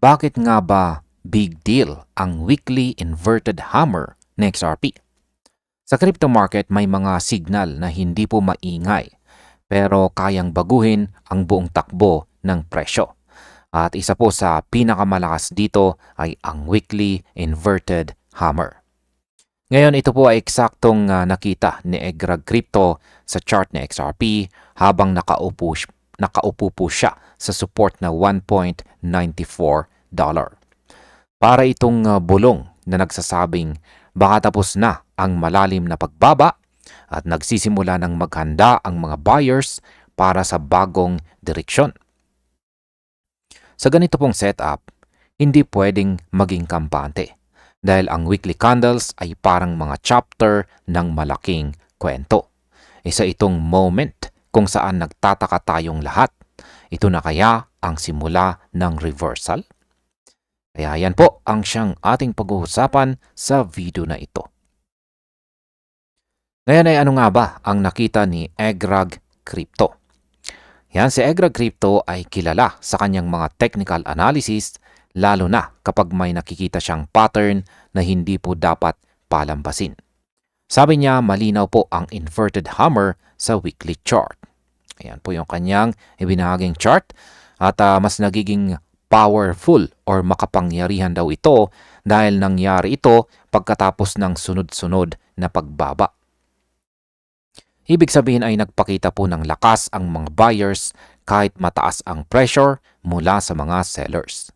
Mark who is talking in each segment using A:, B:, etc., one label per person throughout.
A: Bakit nga ba big deal ang weekly inverted hammer ng XRP? Sa crypto market may mga signal na hindi po maingay pero kayang baguhin ang buong takbo ng presyo. At isa po sa pinakamalakas dito ay ang weekly inverted hammer. Ngayon ito po ay eksaktong nakita ni Egrag Crypto sa chart ni XRP habang nakaupo po siya sa support na $1.94. Para itong bulong na nagsasabing baka tapos na ang malalim na pagbaba at nagsisimula ng maghanda ang mga buyers para sa bagong direksyon. Sa ganito pong setup, hindi pwedeng maging kampante dahil ang weekly candles ay parang mga chapter ng malaking kwento. Isa itong moment kung saan nagtataka tayong lahat. Ito na kaya ang simula ng reversal? Kaya yan po ang siyang ating pag-uusapan sa video na ito. Ngayon ay ano nga ba ang nakita ni Egrag Crypto? Yan, si Egrag Crypto ay kilala sa kanyang mga technical analysis lalo na kapag may nakikita siyang pattern na hindi po dapat palampasin. Sabi niya malinaw po ang inverted hammer sa weekly chart. Ayan po yung kanyang ibinahaging chart at mas nagiging powerful or makapangyarihan daw ito dahil nangyari ito pagkatapos ng sunod-sunod na pagbaba. Ibig sabihin ay nagpakita po ng lakas ang mga buyers kahit mataas ang pressure mula sa mga sellers.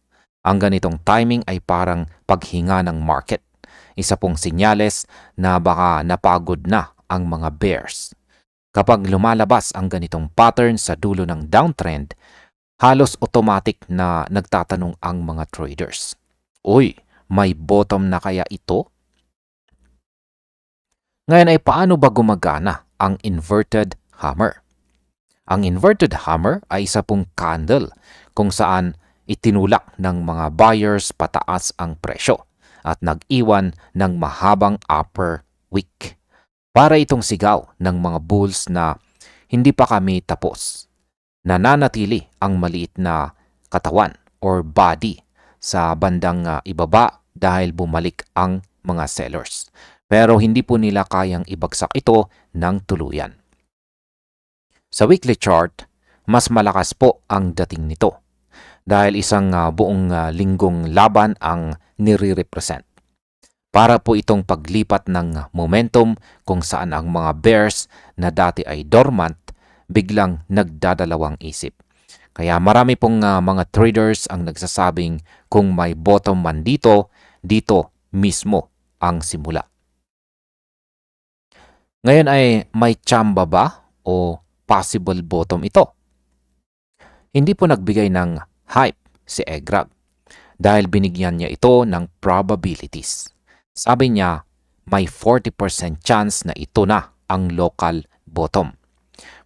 A: Ang ganitong timing ay parang paghinga ng market. Isa pong sinyales na baka napagod na ang mga bears. Kapag lumalabas ang ganitong pattern sa dulo ng downtrend, halos automatic na nagtatanong ang mga traders. Uy, may bottom na kaya ito? Ngayon ay paano ba gumagana ang inverted hammer? Ang inverted hammer ay isa pong candle kung saan itinulak ng mga buyers pataas ang presyo at nag-iwan ng mahabang upper wick. Para itong sigaw ng mga bulls na hindi pa kami tapos. Nananatili ang maliit na katawan or body sa bandang ibaba dahil bumalik ang mga sellers. Pero hindi po nila kayang ibagsak ito ng tuluyan. Sa weekly chart, mas malakas po ang dating nito dahil isang buong linggong laban ang nire-represent. Para po itong paglipat ng momentum kung saan ang mga bears na dati ay dormant biglang nagdadalawang isip. Kaya marami pong mga traders ang nagsasabing kung may bottom man dito, dito mismo ang simula. Ngayon ay may tsamba ba o possible bottom ito? Hindi po nagbigay ng hype si Egrag dahil binigyan niya ito ng probabilities. Sabi niya may 40% chance na ito na ang local bottom.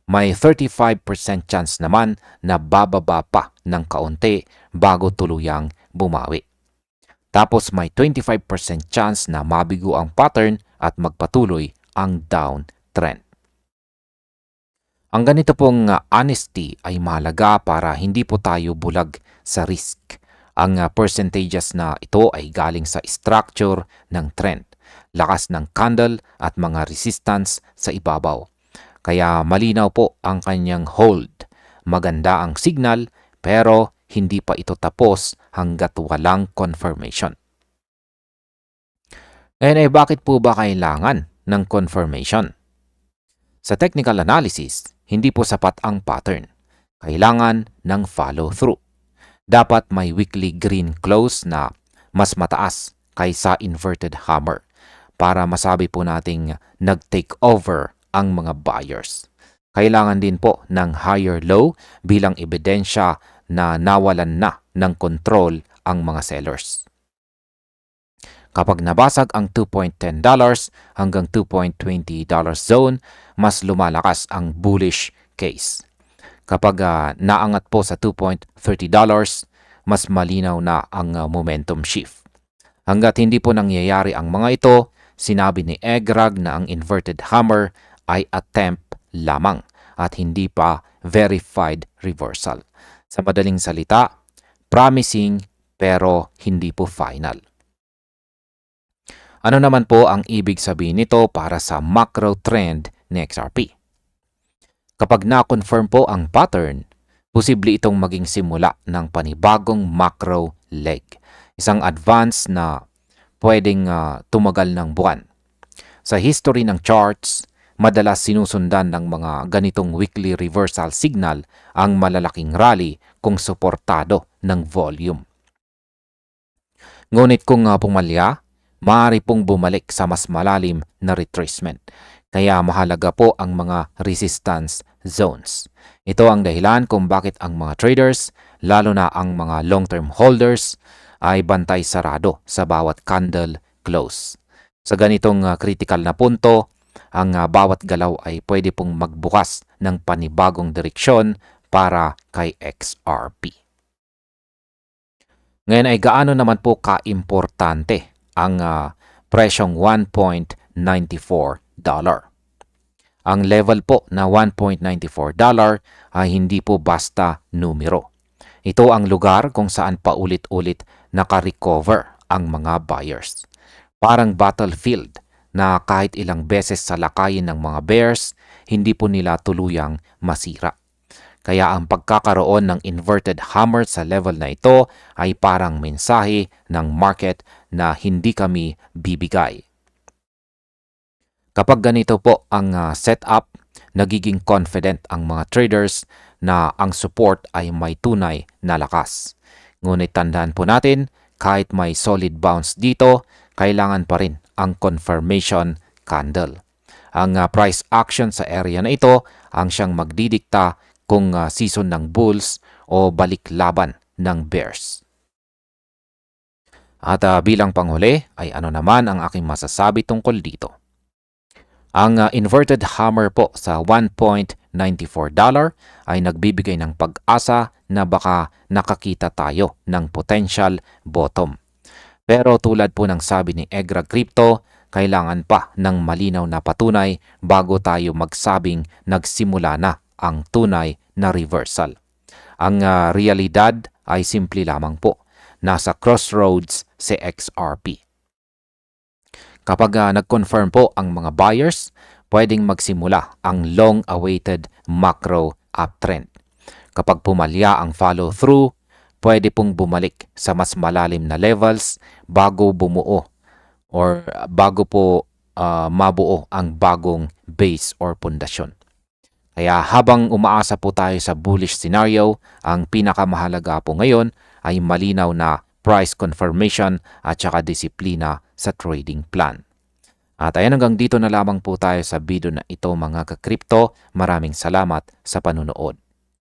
A: May 35% chance naman na bababa pa ng kaunti bago tuluyang bumawi. Tapos may 25% chance na mabigo ang pattern at magpatuloy ang downtrend. Ang ganito pong honesty ay mahalaga para hindi po tayo bulag sa risk. Ang percentages na ito ay galing sa structure ng trend, lakas ng candle at mga resistance sa ibabaw. Kaya malinaw po ang kanyang hold. Maganda ang signal pero hindi pa ito tapos hanggat walang confirmation. Ngayon ay bakit po ba kailangan ng confirmation? Sa technical analysis, hindi po sapat ang pattern. Kailangan ng follow-through. Dapat may weekly green close na mas mataas kaysa inverted hammer para masabi po nating nag-take over ang mga buyers. Kailangan din po ng higher low bilang ebidensya na nawalan na ng control ang mga sellers. Kapag nabasag ang $2.10 hanggang $2.20 zone, mas lumalakas ang bullish case. Kapag naangat po sa $2.30, mas malinaw na ang momentum shift. Hanggat hindi po nangyayari ang mga ito, sinabi ni Egrag na ang inverted hammer ay attempt lamang at hindi pa verified reversal. Sa madaling salita, promising pero hindi po final. Ano naman po ang ibig sabihin nito para sa macro trend ni XRP? Kapag na-confirm po ang pattern, posible itong maging simula ng panibagong macro leg, isang advance na pwedeng tumagal ng buwan. Sa history ng charts, madalas sinusundan ng mga ganitong weekly reversal signal ang malalaking rally kung suportado ng volume. Ngunit kung pumalya, maaari pong bumalik sa mas malalim na retracement. Kaya mahalaga po ang mga resistance zones. Ito ang dahilan kung bakit ang mga traders, lalo na ang mga long-term holders, ay bantay sarado sa bawat candle close. Sa ganitong critical na punto, ang bawat galaw ay pwede pong magbukas ng panibagong direksyon para kay XRP. Ngayon ay gaano naman po ka-importante ang presyong $1.94. Ang level po na $1.94 ay hindi po basta numero. Ito ang lugar kung saan paulit-ulit naka-recover ang mga buyers. Parang battlefield na kahit ilang beses salakayin ng mga bears, hindi po nila tuluyang masira. Kaya ang pagkakaroon ng inverted hammer sa level na ito ay parang mensahe ng market na hindi kami bibigay. Kapag ganito po ang setup, nagiging confident ang mga traders na ang support ay may tunay na lakas. Ngunit tandaan po natin, kahit may solid bounce dito, kailangan pa rin ang confirmation candle. Ang price action sa area na ito ang siyang magdidikta kung season ng bulls o balik laban ng bears. At bilang panghuli ay ano naman ang aking masasabi tungkol dito. Ang inverted hammer po sa $1.94 ay nagbibigay ng pag-asa na baka nakakita tayo ng potential bottom. Pero tulad po ng sabi ni Egra Crypto, kailangan pa ng malinaw na patunay bago tayo magsabing nagsimula na ang tunay na reversal. Ang realidad ay simple lamang po. Nasa crossroads si XRP. Kapag nag-confirm po ang mga buyers, pwedeng magsimula ang long-awaited macro uptrend. Kapag pumalya ang follow-through, pwede pong bumalik sa mas malalim na levels bago bumuo or bago po mabuo ang bagong base or pundasyon. Kaya habang umaasa po tayo sa bullish scenario, ang pinakamahalaga po ngayon ay malinaw na price confirmation at saka disiplina sa trading plan. At ayan, hanggang dito na lamang po tayo sa video na ito mga ka-crypto. Maraming salamat sa panunood.